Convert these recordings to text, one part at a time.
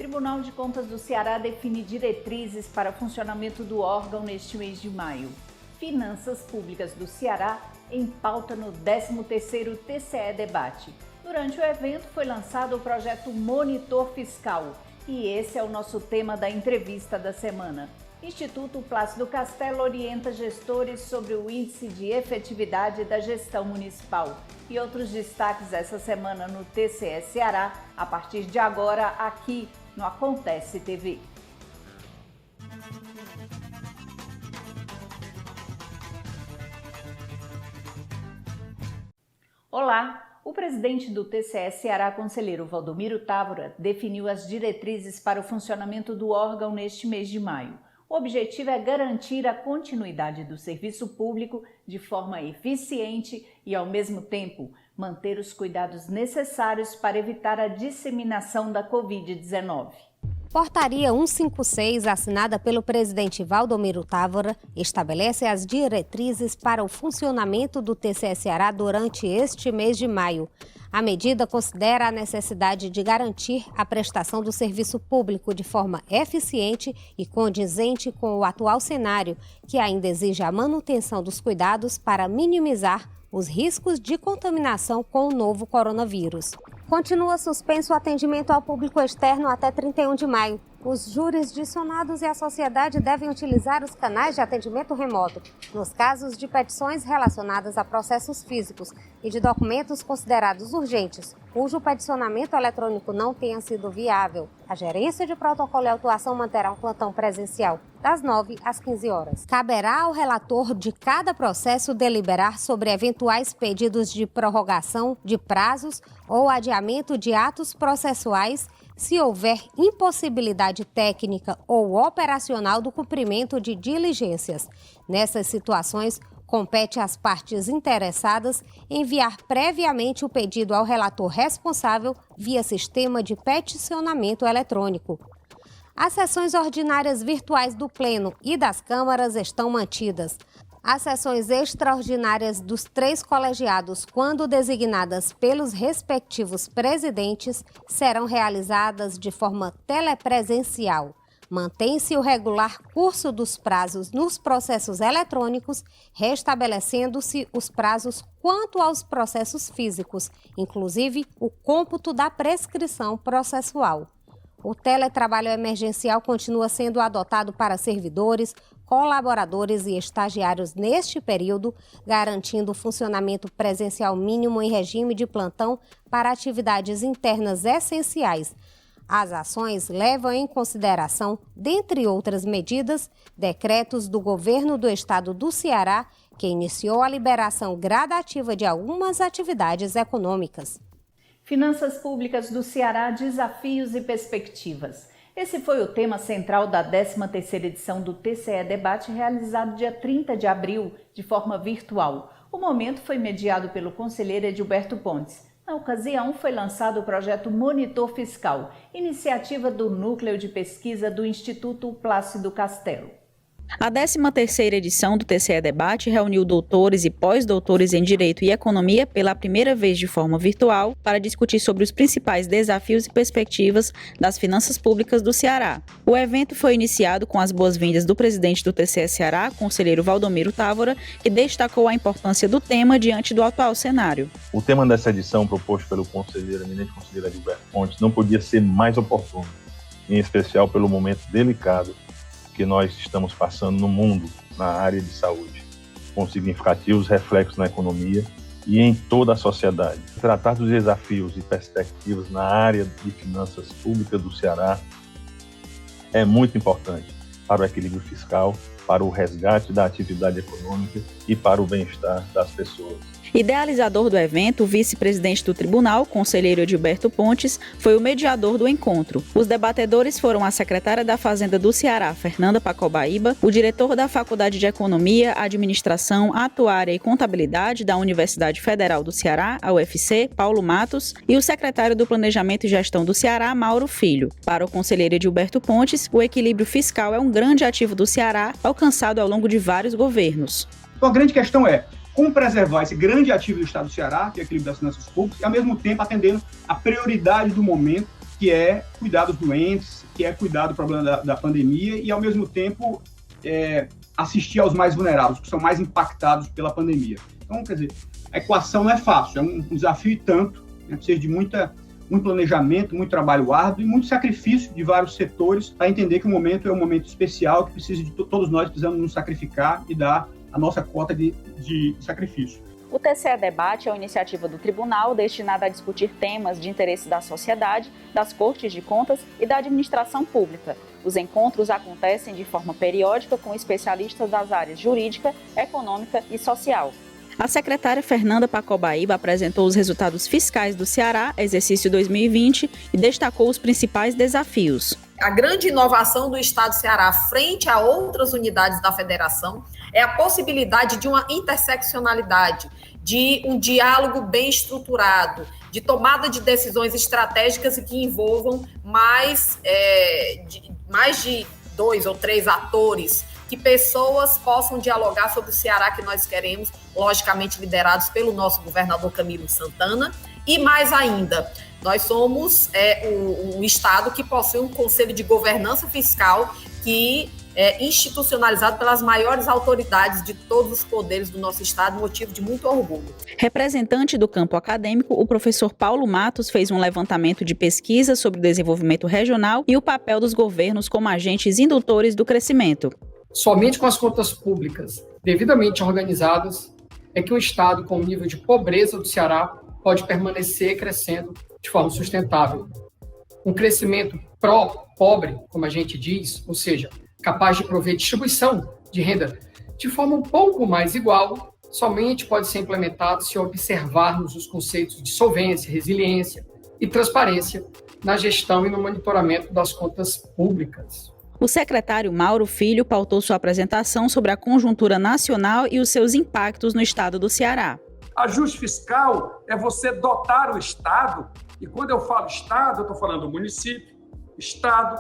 Tribunal de Contas do Ceará define diretrizes para funcionamento do órgão neste mês de maio. Finanças Públicas do Ceará em pauta no 13º TCE Debate. Durante o evento foi lançado o projeto Monitor Fiscal e esse é o nosso tema da entrevista da semana. Instituto Plácido Castelo orienta gestores sobre o índice de efetividade da gestão municipal. E outros destaques essa semana no TCE Ceará, a partir de agora aqui no Acontece TV. Olá! O presidente do TCE Ceará, conselheiro Valdomiro Távora, definiu as diretrizes para o funcionamento do órgão neste mês de maio. O objetivo é garantir a continuidade do serviço público de forma eficiente e, ao mesmo tempo, manter os cuidados necessários para evitar a disseminação da Covid-19. Portaria 156, assinada pelo presidente Valdomiro Távora, estabelece as diretrizes para o funcionamento do TCE Ceará durante este mês de maio. A medida considera a necessidade de garantir a prestação do serviço público de forma eficiente e condizente com o atual cenário, que ainda exige a manutenção dos cuidados para minimizar os riscos de contaminação com o novo coronavírus. Continua suspenso o atendimento ao público externo até 31 de maio. Os jurisdicionados e a sociedade devem utilizar os canais de atendimento remoto nos casos de petições relacionadas a processos físicos e de documentos considerados urgentes, cujo peticionamento eletrônico não tenha sido viável. A Gerência de Protocolo e Autuação manterá um plantão presencial das 9 às 15 horas. Caberá ao relator de cada processo deliberar sobre eventuais pedidos de prorrogação de prazos ou adiamento de atos processuais se houver impossibilidade técnica ou operacional do cumprimento de diligências. Nessas situações, compete às partes interessadas enviar previamente o pedido ao relator responsável via sistema de peticionamento eletrônico. As sessões ordinárias virtuais do Pleno e das câmaras estão mantidas. As sessões extraordinárias dos 3 colegiados, quando designadas pelos respectivos presidentes, serão realizadas de forma telepresencial. Mantém-se o regular curso dos prazos nos processos eletrônicos, restabelecendo-se os prazos quanto aos processos físicos, inclusive o cômputo da prescrição processual. O teletrabalho emergencial continua sendo adotado para servidores, colaboradores e estagiários neste período, garantindo o funcionamento presencial mínimo em regime de plantão para atividades internas essenciais. As ações levam em consideração, dentre outras medidas, decretos do governo do estado do Ceará, que iniciou a liberação gradativa de algumas atividades econômicas. Finanças Públicas do Ceará, desafios e perspectivas. Esse foi o tema central da 13ª edição do TCE Debate, realizado dia 30 de abril, de forma virtual. O momento foi mediado pelo conselheiro Edilberto Pontes. Na ocasião, foi lançado o projeto Monitor Fiscal, iniciativa do Núcleo de Pesquisa do Instituto Plácido Castelo. A 13ª edição do TCE Debate reuniu doutores e pós-doutores em Direito e Economia pela primeira vez de forma virtual para discutir sobre os principais desafios e perspectivas das finanças públicas do Ceará. O evento foi iniciado com as boas-vindas do presidente do TCE Ceará, conselheiro Valdomiro Távora, que destacou a importância do tema diante do atual cenário. O tema dessa edição, proposto pelo eminente conselheiro Edilberto Pontes, não podia ser mais oportuno, em especial pelo momento delicado que nós estamos passando no mundo na área de saúde, com significativos reflexos na economia e em toda a sociedade. Tratar dos desafios e perspectivas na área de finanças públicas do Ceará é muito importante para o equilíbrio fiscal, para o resgate da atividade econômica e para o bem-estar das pessoas. Idealizador do evento, o vice-presidente do tribunal, conselheiro Edilberto Pontes, foi o mediador do encontro. Os debatedores foram a secretária da Fazenda do Ceará, Fernanda Pacobaíba, o diretor da Faculdade de Economia, Administração, Atuária e Contabilidade da Universidade Federal do Ceará, a UFC, Paulo Matos, e o secretário do Planejamento e Gestão do Ceará, Mauro Filho. Para o conselheiro Edilberto Pontes, o equilíbrio fiscal é um grande ativo do Ceará, alcançado ao longo de vários governos. Então a grande questão é como preservar esse grande ativo do Estado do Ceará, que é o equilíbrio das finanças públicas, e ao mesmo tempo atendendo a prioridade do momento, que é cuidar dos doentes, que é cuidar do problema da pandemia e, ao mesmo tempo, assistir aos mais vulneráveis, que são mais impactados pela pandemia. Então, quer dizer, a equação não é fácil, é um desafio e tanto, né? Precisa de muito planejamento, muito trabalho árduo e muito sacrifício de vários setores para entender que o momento é um momento especial, que precisa de todos nós precisamos nos sacrificar e dar a nossa cota de sacrifício. O TCE Debate é uma iniciativa do Tribunal destinada a discutir temas de interesse da sociedade, das Cortes de Contas e da administração pública. Os encontros acontecem de forma periódica com especialistas das áreas jurídica, econômica e social. A secretária Fernanda Pacobaíba apresentou os resultados fiscais do Ceará, exercício 2020, e destacou os principais desafios. A grande inovação do Estado do Ceará frente a outras unidades da federação é a possibilidade de uma interseccionalidade, de um diálogo bem estruturado, de tomada de decisões estratégicas que envolvam mais de 2 ou 3 atores, que pessoas possam dialogar sobre o Ceará que nós queremos, logicamente liderados pelo nosso governador Camilo Santana, e mais ainda, nós somos um Estado que possui um Conselho de Governança Fiscal que é institucionalizado pelas maiores autoridades de todos os poderes do nosso Estado, motivo de muito orgulho. Representante do campo acadêmico, o professor Paulo Matos fez um levantamento de pesquisa sobre o desenvolvimento regional e o papel dos governos como agentes indutores do crescimento. Somente com as contas públicas devidamente organizadas é que o Estado, com o nível de pobreza do Ceará, pode permanecer crescendo de forma sustentável. Um crescimento pró-pobre, como a gente diz, ou seja, capaz de prover distribuição de renda de forma um pouco mais igual, somente pode ser implementado se observarmos os conceitos de solvência, resiliência e transparência na gestão e no monitoramento das contas públicas. O secretário Mauro Filho pautou sua apresentação sobre a conjuntura nacional e os seus impactos no estado do Ceará. Ajuste fiscal é você dotar o Estado, e quando eu falo Estado, eu estou falando município, Estado,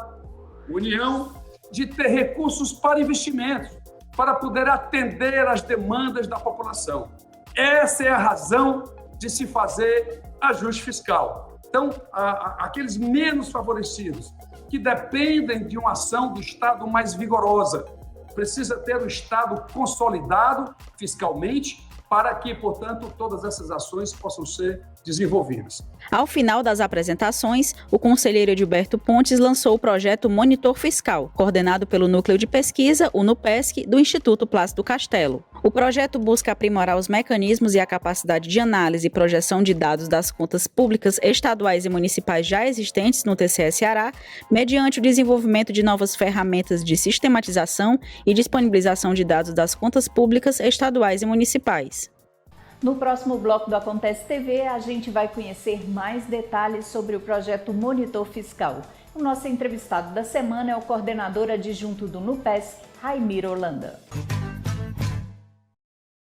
União, de ter recursos para investimentos, para poder atender às demandas da população. Essa é a razão de se fazer ajuste fiscal. Então, aqueles menos favorecidos, que dependem de uma ação do Estado mais vigorosa, precisa ter o Estado consolidado fiscalmente para que, portanto, todas essas ações possam ser desenvolvidas. Ao final das apresentações, o conselheiro Edilberto Pontes lançou o projeto Monitor Fiscal, coordenado pelo Núcleo de Pesquisa, o NUPESC, do Instituto Plácido Castelo. O projeto busca aprimorar os mecanismos e a capacidade de análise e projeção de dados das contas públicas estaduais e municipais já existentes no TCE Ceará, mediante o desenvolvimento de novas ferramentas de sistematização e disponibilização de dados das contas públicas estaduais e municipais. No próximo bloco do Acontece TV, a gente vai conhecer mais detalhes sobre o projeto Monitor Fiscal. O nosso entrevistado da semana é o coordenador adjunto do NUPESC, Raimir Holanda.